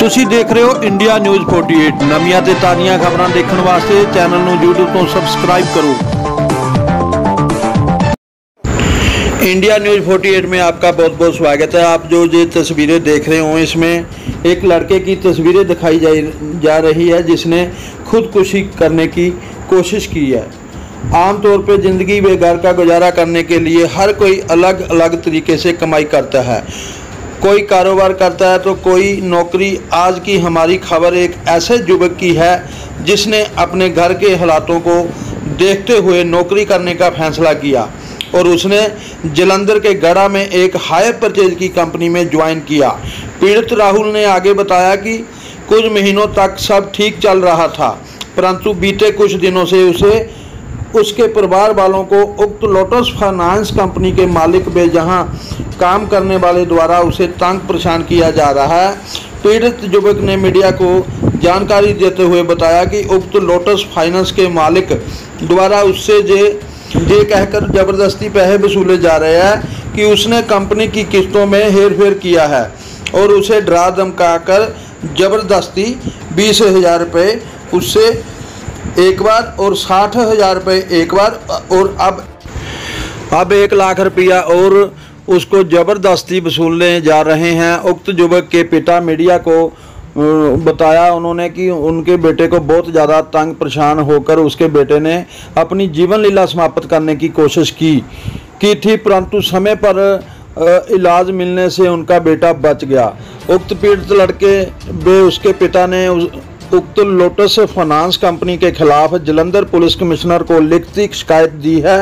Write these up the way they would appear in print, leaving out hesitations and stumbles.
ਤੁਸੀਂ ਦੇਖ ਰਹੇ ਹੋ ਇੰਡੀਆ ਨਿਊਜ਼ 48 ਨਵੀਆਂ ਤੇ ਤਾਜ਼ੀਆਂ ਖਬਰਾਂ ਦੇਖਣ ਵਾਸਤੇ ਚੈਨਲ ਨੂੰ YouTube ਤੋਂ ਸਬਸक्राइब करो। इंडिया न्यूज़ 48 में आपका बहुत बहुत स्वागत है। आप जो ये तस्वीरें देख रहे हो इसमें एक लड़के की तस्वीरें दिखाई जा रही है जिसने खुदकुशी करने की कोशिश की है। आम तौर पे ज़िंदगी में घर का गुजारा करने के लिए हर कोई अलग अलग तरीके से कमाई करता है। कोई कारोबार करता है तो कोई नौकरी। आज की हमारी खबर एक ऐसे युवक की है जिसने अपने घर के हालातों को देखते हुए नौकरी करने का फैसला किया और उसने जलंधर के गढ़ा में एक हायर परचेज की कंपनी में ज्वाइन किया। पीड़ित राहुल ने आगे बताया कि कुछ महीनों तक सब ठीक चल रहा था, परंतु बीते कुछ दिनों से उसके परिवार वालों को उक्त लोटस फाइनेंस कंपनी के मालिक में जहां काम करने वाले द्वारा उसे तंग परेशान किया जा रहा है। पीड़ित युवक ने मीडिया को जानकारी देते हुए बताया कि उक्त लोटस फाइनेंस के मालिक द्वारा उससे ये कहकर ज़बरदस्ती पैसे वसूले जा रहे हैं कि उसने कंपनी की किस्तों में हेरफेर किया है और उसे डरा धमका कर ज़बरदस्ती 20,000 रुपये उससे एक बार और 60,000 रुपये एक बार और अब 1 लाख रुपया और उसको ज़बरदस्ती वसूलने जा रहे हैं। उक्त युवक के पिता मीडिया को बताया उन्होंने कि उनके बेटे को बहुत ज़्यादा तंग परेशान होकर उसके बेटे ने अपनी जीवन लीला समाप्त करने की कोशिश की थी, परंतु समय पर इलाज मिलने से उनका बेटा बच गया। उक्त पीड़ित लड़के व उसके पिता ने उक्त लोटस फाइनेंस कंपनी के खिलाफ जलंधर पुलिस कमिश्नर को लिखित शिकायत दी है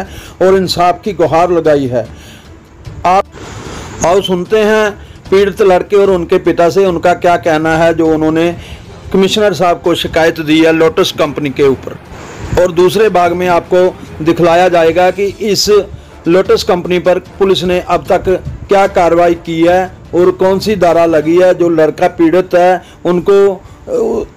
और इंसाफ की गुहार लगाई है। आप आओ सुनते हैं पीड़ित लड़के और उनके पिता से उनका क्या कहना है जो उन्होंने कमिश्नर साहब को शिकायत दी है लोटस कंपनी के ऊपर। और दूसरे भाग में आपको दिखलाया जाएगा कि इस लोटस कंपनी पर पुलिस ने अब तक क्या कार्रवाई की है और कौन सी धारा लगी है। जो लड़का पीड़ित है उनको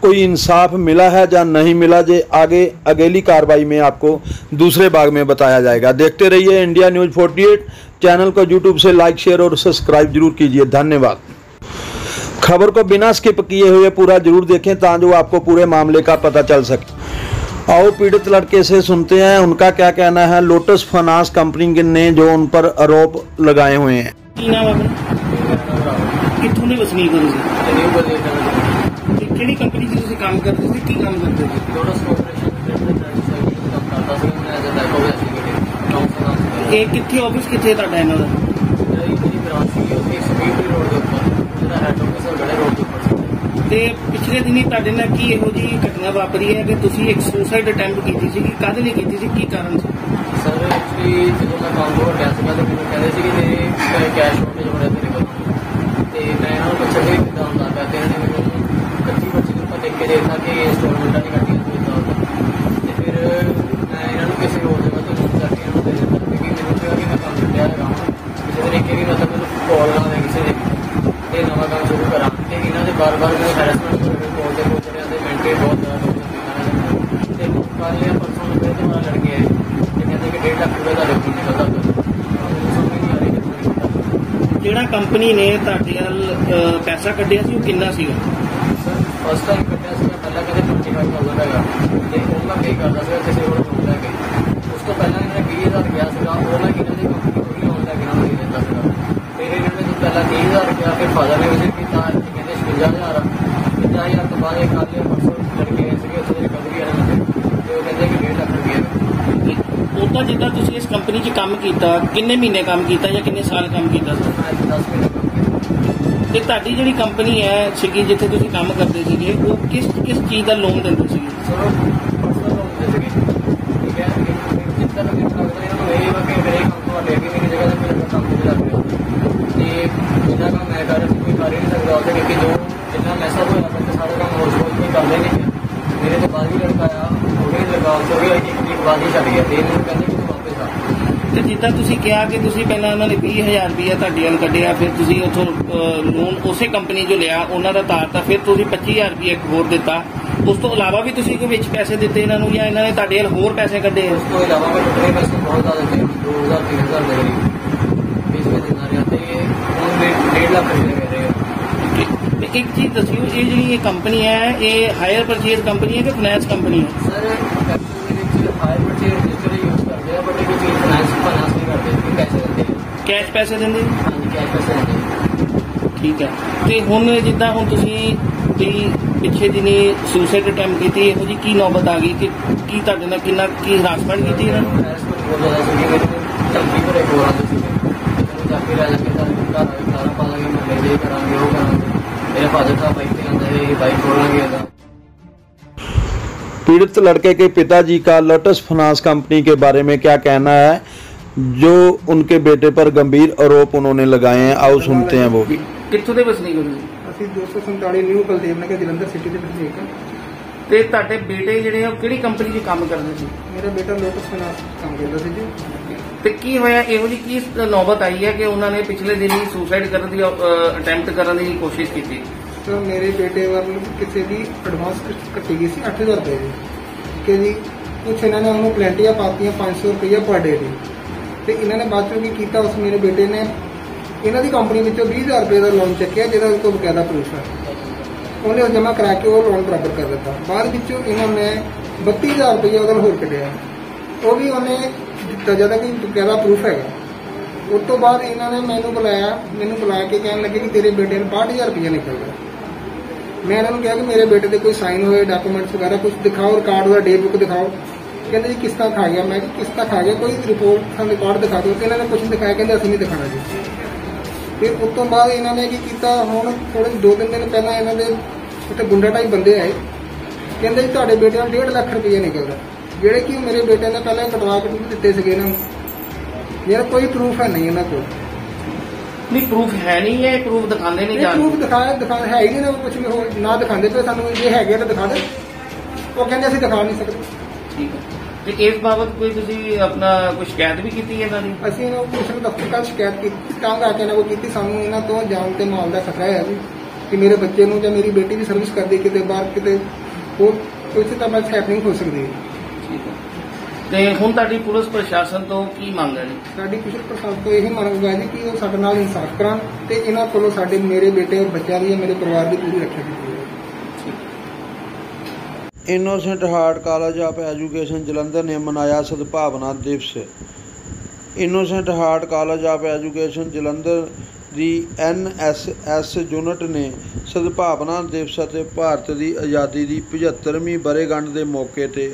कोई इंसाफ मिला है या नहीं मिला, ये आगे अगली कार्रवाई में आपको दूसरे भाग में बताया जाएगा। देखते रहिए इंडिया न्यूज़ 48। चैनल को यूट्यूब से लाइक शेयर और सब्सक्राइब जरूर कीजिए। धन्यवाद। खबर को बिना स्किप किए हुए पूरा जरूर देखें ताकि आपको पूरे मामले का पता चल सके। आओ पीड़ित लड़के से सुनते हैं उनका क्या कहना है लोटस फाइनेंस कंपनी ने जो उन पर आरोप लगाए हुए हैं। ਕਿਹੜੀ ਕੰਪਨੀ 'ਚ ਤੁਸੀਂ ਕੰਮ ਕਰਦੇ ਸੀ, ਕੀ ਕੰਮ ਕਰਦੇ ਸੀ? Lotus cooperation. ਇਹ ਕਿੱਥੇ ਆਫਿਸ ਕਿੱਥੇ ਤੁਹਾਡਾ ਇਹਨਾਂ ਦਾ? ਜਿਹੜੀ ਬ੍ਰਾਂਚ ਸੀ ਉਹ 120 ਰੋਡ ਦੇ ਉੱਪਰ ਜਿਹੜਾ ਹੈਡ ਆਫਿਸ ਹੈ ਗੜੇ ਰੋਡ ਦੇ ਉੱਪਰ। ਤੇ ਪਿਛਲੇ ਦਿਨੀ ਤੁਹਾਡੇ ਨਾਲ ਕੀ ਇਹੋ ਜਿਹੀ ਘਟਨਾ ਵਾਪਰੀ ਹੈ ਕਿ ਤੁਸੀਂ ਇੱਕ ਸੁਸਾਈਡ ਅਟੈਂਪਟ ਕੀਤੀ ਸੀ? ਕਾਹਦੇ ਲਈ ਕੀਤੀ ਸੀ, ਕੀ ਕਾਰਨ ਸੀ? ਸਰ ਐਕਚੁਅਲੀ ਜਦੋਂ ਮੈਂ ਕੰਮ ਤੋਂ ਹਟਿਆ ਸੀਗਾ ਤਾਂ ਮੈਨੂੰ ਕਹਿੰਦੇ ਸੀ ਕਿ ਮੇਰੇ ਕੈਸ਼ ਸ਼ੋਰਟੇਜ ਹੋ ਰਿਹਾ ਤੇਰੇ ਕੋਲ, ਤੇ ਮੈਂ ਇਹਨਾਂ ਨੂੰ ਪੁੱਛਿਆ ਕਿ ਕਿੱਦਾਂ ਹੁੰਦਾ ਪਿਆ, ਤੇ ਇਹਨਾਂ ਨੇ ਮੈਨੂੰ देख के देखा कि इंस्टॉलमेंट नहीं कटी तो फिर मैं इन्होंने किसी और जगह तो यूज करके इन्होंने दे देता क्योंकि मैंने कहा कि मैं काम छड्या है किसी तरीके की मतलब मैं कॉल ना दें किसी ने नवा काम शुरू करा कि इन्होंने बार बार मैं हैरेसमेंट कॉल से पूछ रहे थे मेंटे बहुत ज़्यादा कल या परसों में तो हमारा लड़के है कहते कि 1.5 लाख रुपये का रेट निकलता समझ नहीं आ रही ਜਿਹੜਾ ਕੰਪਨੀ ਨੇ ਤੁਹਾਡੇ ਨਾਲ ਪੈਸਾ ਕੱਢਿਆ ਸੀ ਉਹ ਕਿੰਨਾ ਸੀਗਾ? फस्ट टाइम कटिया पहला कहते 25,000 है तो वो मैं पे करता था किसी को लोन लैके। उस तो पहला इन्होंने 20,000 गया वो मैं इन्होंने कंपनी को लोन लैके ना दे देता फिर इन्होंने जो पहला 20,000 गया फिर फादर ने विजिट किया कहते 56,000 50,000 तो बाद एक कल परसों लड़के गए थे उत्थे रिकवरी आने तो वो कहते कि 1.5 लाख रुपये। उदा जिदा तुसीं इस कंपनी 'ਚ काम किया किन्ने महीने काम किया या किन्ने साल काम किया? 10 महीने ਤੇ ਤੁਹਾਡੀ ਜਿਹੜੀ ਕੰਪਨੀ ਹੈ ਸੀਗੀ ਜਿੱਥੇ ਤੁਸੀਂ ਕੰਮ ਕਰਦੇ ਸੀਗੇ ਉਹ ਕਿਸ ਚੀਜ਼ ਦਾ ਲੋਨ ਦਿੰਦੇ ਸੀਗੇ? ਪਰਸਨਲ ਲੋਨ ਦਿੰਦੇ ਸੀਗੇ, ਠੀਕ ਹੈ। ਜਿੱਦਾਂ ਕਿ ਇਹ ਵਾ ਕਿ ਮੇਰੇ ਕੰਮ ਤੋਂ ਲੈ ਕੇ ਮੇਰੀ ਜਗ੍ਹਾ ਤੇ ਮੇਰੇ ਕੰਮ ਤੇ ਲੱਗ ਰਿਹਾ ਤੇ ਜਿਹੜਾ ਕੰਮ ਮੈਂ ਕਰ ਕੋਈ ਕਰ ਹੀ ਨਹੀਂ ਸਕਦਾ ਉਹਦੇ ਕਿਉਂਕਿ ਜੋ ਜਿੰਨਾ ਮੈਸੇਜ ਹੋਇਆ ਤਾਂ ਸਾਰਾ ਕੰਮ ਹੋਰ ਕੋਈ ਕਰਦੇ ਨਹੀਂ। ਮੇਰੇ ਤੋਂ ਬਾਅਦ ਵੀ ਲੜਕਾ ਆਇਆ ਉਹ ਵੀ ਲਗਾਉ ਤੋਂ ਵੀ ਇੱਕ ਬਾਅਦ ਹੀ ਛੱਡ ਗਿਆ ਤੇ ਇਹਨੂੰ ਕਹਿੰਦੇ ਕਿ ਤੂੰ ਵਾਪਸ ਆ। ਤੇ ਜਿੱਦਾਂ ਤੁਸੀਂ ਕਿਹਾ ਕਿ ਤੁਸੀਂ ਪਹਿਲਾਂ ਉਹਨਾਂ ਨੇ 20,000 ਰੁਪਇਆ ਤੁਹਾਡੇ ਵੱਲ ਕੱਢਿਆ ਫਿਰ ਤੁਸੀਂ ਉੱਥੋਂ ਲੋਨ ਉਸੇ ਕੰਪਨੀ 'ਚੋਂ ਲਿਆ ਉਹਨਾਂ ਦਾ ਤਾਰਤਾ ਫਿਰ ਤੁਸੀਂ 25,000 ਰੁਪਇਆ ਇੱਕ ਹੋਰ ਦਿੱਤਾ। ਉਸ ਤੋਂ ਇਲਾਵਾ ਵੀ ਤੁਸੀਂ ਕੋਈ ਵਿੱਚ ਪੈਸੇ ਦਿੱਤੇ ਇਹਨਾਂ ਨੂੰ ਜਾਂ ਇਹਨਾਂ ਨੇ ਤੁਹਾਡੇ ਵੱਲ ਹੋਰ ਪੈਸੇ ਕੱਢੇ? ਉਸ ਤੋਂ ਇਲਾਵਾ ਮੈਂ ਟੋਟਲ ਪੈਸੇ ਬਹੁਤ ਜ਼ਿਆਦਾ ਦਿੱਤੇ 2,000 3,000 ਦੇ ਕਰੀਬ 20 ਦਿਨਾਂ ਦੇ ਤੇ ਹੁਣ 1.5 ਲੱਖ ਰੁਪਏ ਦੇ ਰਹੇ। ਤੇ ਇੱਕ ਚੀਜ਼ ਦੱਸਿਓ, ਇਹ ਜਿਹੜੀ ਇਹ ਕੰਪਨੀ ਹੈ ਇਹ ਹਾਇਰ ਪਰਚੇਜ਼ ਕੰਪਨੀ ਹੈ ਕਿ ਫਾਈਨੈਂਸ ਕੰਪਨੀ ਹੈ? ਸਰ ਐਕਚੁਅਲੀ ਵਿੱਚ ਹਾਇਰ ਪਰਚੇਜ਼ ਰਜਿਸਟਰ ਯੂਜ਼ ਕਰਦੇ ਆ, ਬਟ ਇਹ ਕੋਈ ਫਾਈਨਾਂਸ ਨਹੀਂ ਕਰਦੇ, ਕੋਈ ਪੈਸੇ ਦਿੰਦੇ ਆ। ਕੈਸ਼ ਪੈਸੇ ਦਿੰਦੇ? ਹਾਂਜੀ, ਕੈਸ਼ ਪੈਸੇ ਦਿੰਦੇ। ਠੀਕ ਹੈ। ਤੇ ਹੁਣ ਜਿੱਦਾਂ ਹੁਣ ਤੁਸੀਂ ਪਿੱਛੇ ਦਿਨੀ ਸੁਸਾਈਡ ਅਟੈਂਪਟ ਕੀਤੀ, ਇਹੋ ਜਿਹੀ ਕੀ ਨੌਬਤ ਆ ਗਈ ਕਿ ਕੀ ਤੁਹਾਡੇ ਨਾਲ ਕਿੰਨਾ ਕੀ ਹਰਾਸਮੈਂਟ ਕੀਤੀ ਇਹਨਾਂ ਨੇ? ਹਰਾਸਮੈਂਟ ਬਹੁਤ ਜ਼ਿਆਦਾ ਸੀਗੀ ਮੇਰੇ ਤੇ, ਧਮਕੀ ਭਰੇ ਕੋਲ ਆਉਂਦੇ ਸੀਗੇ, ਜਾ ਕੇ ਲੈ ਕੇ ਘਰ ਸਾਰਾ ਪਾ ਲਾਂਗੇ, ਮੈਂ ਇਹ ਕਰਾਂਗੇ ਉਹ ਕਰਾਂਗੇ। मेरे फादर साहब बाइक पे आंदा है, बाइक छोड़ेंगे था। पीड़ित लड़के के पिताजी का लोटस फाइनेंस कंपनी के बारे में क्या कहना है, जो उनके बेटे पर गंभीर आरोप उन्होंने लगाए हैं, आओ सुनते हैं वो भी। कित्थों दे वसनीक हो तुसीं? ਅਸੀਂ 247 ਨਿਊ ਕੁਲਦੀਪ ਨਗਰ ਜਲੰਧਰ ਸਿਟੀ ਦੇ ਵਸਨੀਕ ਹਾਂ। ਤੇ ਤੁਹਾਡੇ ਬੇਟੇ ਜਿਹੜੇ ਆ ਉਹ ਕਿਹੜੀ ਕੰਪਨੀ 'ਚ ਕੰਮ ਕਰਦੇ ਸੀ? ਮੇਰਾ ਬੇਟਾ ਲੋਟਸ ਫਾਈਨਾਂਸ ਕੰਮ ਕਰਦਾ ਸੀ ਜੀ। ਤੇ ਕੀ ਹੋਇਆ, ਇਹੋ ਜਿਹੀ ਕੀ ਨੌਬਤ ਆਈ ਹੈ ਕਿ ਉਹਨਾਂ ਨੇ ਪਿਛਲੇ ਦਿਨ ਹੀ ਸੁਸਾਈਡ ਕਰਨ ਦੀ ਅਟੈਂਪਟ ਕਰਨ ਦੀ ਕੋਸ਼ਿਸ਼ ਕੀਤੀ? ਤਾਂ ਮੇਰੇ ਬੇਟੇ ਵੱਲ ਕਿਸੇ ਦੀ ਐਡਵਾਂਸ ਕੱਟੀ ਗਈ ਸੀ 8000 ਰੁਪਏ ਦੀ, ਕਿ ਜੀ ਕੁਛ ਇਹਨਾਂ ਨੇ ਉਹਨੂੰ ਪਲੈਂਟੀਆਂ ਪਾਤੀਆਂ 500 ਰੁਪਏ ਪਰ ਡੇ ਦੀ। ਤੇ ਇਹਨਾਂ ਨੇ ਬਾਅਦ ਚੋਂ ਕੀ ਕੀਤਾ, ਉਸ ਮੇਰੇ ਬੇਟੇ ਨੇ ਇਹਨਾਂ ਦੀ ਕੰਪਨੀ ਵਿੱਚੋਂ 20000 ਰੁਪਏ ਦਾ ਲੋਨ ਚੱਕਿਆ, ਜਿਹਦਾ ਉਸ ਕੋਲ ਬਕਾਇਦਾ ਪ੍ਰੂਫ ਹੈ। ਉਹਨੇ ਉਹ ਜਮ੍ਹਾਂ ਕਰਾ ਕੇ ਉਹ ਲੋਨ ਬਰਾਬਰ ਕਰ ਦਿੱਤਾ। ਬਾਅਦ ਵਿੱਚੋਂ ਇਹਨਾਂ ਨੇ 32000 ਰੁਪਏ ਉਹਦਾ ਹੋਰ ਕੱਢਿਆ, ਉਹ ਵੀ ਉਹਨੇ ਦਿੱਤਾ ਜਿਹਦਾ ਕਿ ਬਕਾਇਦਾ ਪ੍ਰੂਫ ਹੈਗਾ। ਉਸ ਤੋਂ ਬਾਅਦ ਇਹਨਾਂ ਨੇ ਮੈਨੂੰ ਬੁਲਾ ਕੇ ਕਹਿਣ ਲੱਗੇ ਕਿ ਤੇਰੇ ਬੇਟੇ ਨੂੰ 65000 ਰੁਪਏ ਨਿਕਲਦਾ। ਮੈਂ ਇਹਨਾਂ ਨੂੰ ਕਿਹਾ ਕਿ ਮੇਰੇ ਬੇਟੇ ਦੇ ਕੋਈ ਸਾਈਨ ਹੋਏ, ਡਾਕੂਮੈਂਟਸ ਵਗੈਰਾ ਕੁਝ ਦਿਖਾਓ, ਰਿਕਾਰਡ ਦਾ ਡੇ ਬੁੱਕ ਦਿਖਾਓ। ਕਹਿੰਦੇ ਜੀ ਕਿਸ਼ਤਾਂ ਖਾ ਗਿਆ। ਮੈਂ ਕਿਹਾ ਕਿਸ਼ਤਾਂ ਖਾ ਗਿਆ, ਕੋਈ ਰਿਪੋਰਟ ਸਾਨੂੰ ਰਿਕਾਰਡ ਦਿਖਾ ਦਿਓ। ਇਹਨਾਂ ਨੇ ਕੁਝ ਨਹੀਂ ਦਿਖਾਇਆ, ਕਹਿੰਦੇ ਅਸੀਂ ਨਹੀਂ ਦਿਖਾਣਾ ਜੀ। ਫਿਰ ਉਸ ਤੋਂ ਬਾਅਦ ਇਹਨਾਂ ਨੇ ਕੀ ਕੀਤਾ, ਹੁਣ ਥੋੜੇ 2-3 ਦਿਨ ਪਹਿਲਾਂ ਇਹਨਾਂ ਦੇ ਉੱਥੇ ਗੁੰਡਾ ਟਾਈਪ ਬੰਦੇ ਆਏ, ਕਹਿੰਦੇ ਜੀ ਤੁਹਾਡੇ ਬੇਟੇ ਨੂੰ 1.5 ਲੱਖ ਰੁਪਏ ਨਿਕਲਦਾ, ਜਿਹੜੇ ਕਿ ਮੇਰੇ ਬੇਟੇ ਨੇ ਪਹਿਲਾਂ ਕਟਵਾ ਕੇ ਦਿੱਤੇ ਸੀਗੇ ਇਹਨਾਂ ਨੂੰ। ਯਾਰ ਕੋਈ ਪ੍ਰੂਫ ਹੈ ਨਹੀਂ ਇਹਨਾਂ ਕੋਲ। ਨਹੀਂ ਪ੍ਰੂਫ ਹੈ ਨਹੀਂ ਹੈ, ਪ੍ਰੂਫ ਦਿਖਾਉਂਦੇ ਨਹੀਂ ਜਾਂ ਪ੍ਰੂਫ ਦਿਖਾ ਹੈ ਹੀ ਨਹੀਂ ਨਾ, ਕੁਝ ਵੀ ਹੋ ਨਾ ਦਿਖਾਉਂਦੇ ਪਏ ਸਾਨੂੰ, ਜੇ ਹੈਗੇ ਤਾਂ ਦਿਖਾ ਦੇ। ਉਹ ਕਹਿੰਦੇ ਅਸੀਂ ਦਿਖਾ ਨਹੀਂ ਸਕਦੇ। ਠੀਕ ਹੈ। ਤੇ ਇਸ ਬਾਬਤ ਕੋਈ ਤੁਸੀਂ ਆਪਣਾ ਕੋਈ ਸ਼ਿਕਾਇਤ ਵੀ ਕੀਤੀ ਹੈ ਇਹਨਾਂ ਦੀ? ਅਸੀਂ ਇਹਨਾਂ ਨੂੰ ਪੁਲਿਸ ਦਫ਼ਤਰ ਕੱਲ੍ਹ ਸ਼ਿਕਾਇਤ ਕੀਤੀ, ਤੰਗ ਆ ਕੇ ਇਹਨਾਂ ਕੋਲ ਕੀਤੀ। ਸਾਨੂੰ ਇਹਨਾਂ ਤੋਂ ਜਾਨ ਤੇ ਮਾਲ ਦਾ ਖਤਰਾ ਹੈ ਜੀ, ਕਿ ਮੇਰੇ ਬੱਚੇ ਨੂੰ ਜਾਂ ਮੇਰੀ ਬੇਟੀ ਦੀ ਸਰਵਿਸ ਕਰਦੀ ਕਿਤੇ ਬਾਹਰ ਕਿਤੇ ਹੋਰ ਕੁਝ ਤਾਂ ਬਸ ਹੈਪਨਿੰਗ ਹੋ ਸਕਦੀ ਹੈ। ਠੀਕ ਹੈ। ਤੇ ਹੁਣ ਤੁਹਾਡੀ ਪੁਲਿਸ ਪ੍ਰਸ਼ਾਸਨ ਤੋਂ ਕੀ ਮੰਗ ਹੈ ਜੀ? ਸਾਡੀ ਪੁਲਿਸ ਪ੍ਰਸ਼ਾਸਨ ਤੋਂ ਇਹੀ ਮੰਗ ਹੈ ਜੀ ਕਿ ਉਹ ਸਾਡੇ ਨਾਲ ਇਨਸਾਫ ਕਰਾਉਣ ਤੇ ਇਹਨਾਂ ਕੋਲੋਂ ਸਾਡੇ ਮੇਰੇ ਬੇਟੇ ਔਰ ਬੱਚਿਆਂ ਦੀ ਮੇਰੇ ਪਰਿਵਾਰ ਦੀ ਪੂਰੀ ਰੱਖਿਆ ਕੀਤੀ ਜਾਵੇ। Innocent heart college of education Jalandhar ने मनाया सद्भावना दिवस। Innocent heart college of education Jalandhar the NSS unit ਨੇ ਸਦਭਾਵਨਾ ਦਿਵਸ ਅਤੇ ਭਾਰਤ ਦੀ ਆਜ਼ਾਦੀ ਦੀ 75ਵੀਂ ਵਰ੍ਹੇਗੰਢ ਦੇ ਮੌਕੇ 'ਤੇ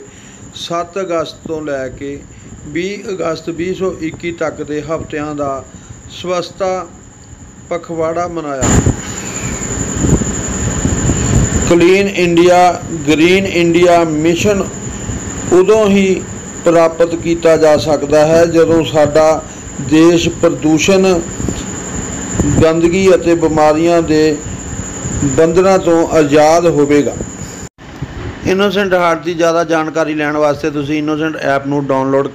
7 ਅਗਸਤ ਤੋਂ ਲੈ ਕੇ 20 ਅਗਸਤ 2021 ਤੱਕ ਦੇ ਹਫ਼ਤਿਆਂ ਦਾ ਸਵੱਛਤਾ ਪਖਵਾੜਾ ਮਨਾਇਆ। Clean India green India mission ਉਦੋਂ ਹੀ ਪ੍ਰਾਪਤ ਕੀਤਾ ਜਾ ਸਕਦਾ ਹੈ ਜਦੋਂ ਸਾਡਾ ਦੇਸ਼ ਪ੍ਰਦੂਸ਼ਣ, ਗੰਦਗੀ ਅਤੇ ਬਿਮਾਰੀਆਂ ਦੇ ਬੰਧਨਾਂ ਤੋਂ ਆਜ਼ਾਦ ਹੋਵੇਗਾ। ਇਨੋਸੈਂਟ ਹਾਰਟ ਦੀ ਜ਼ਿਆਦਾ ਜਾਣਕਾਰੀ ਲੈਣ ਵਾਸਤੇ ਤੁਸੀਂ ਇਨੋਸੈਂਟ ਐਪ ਨੂੰ ਡਾਊਨਲੋਡ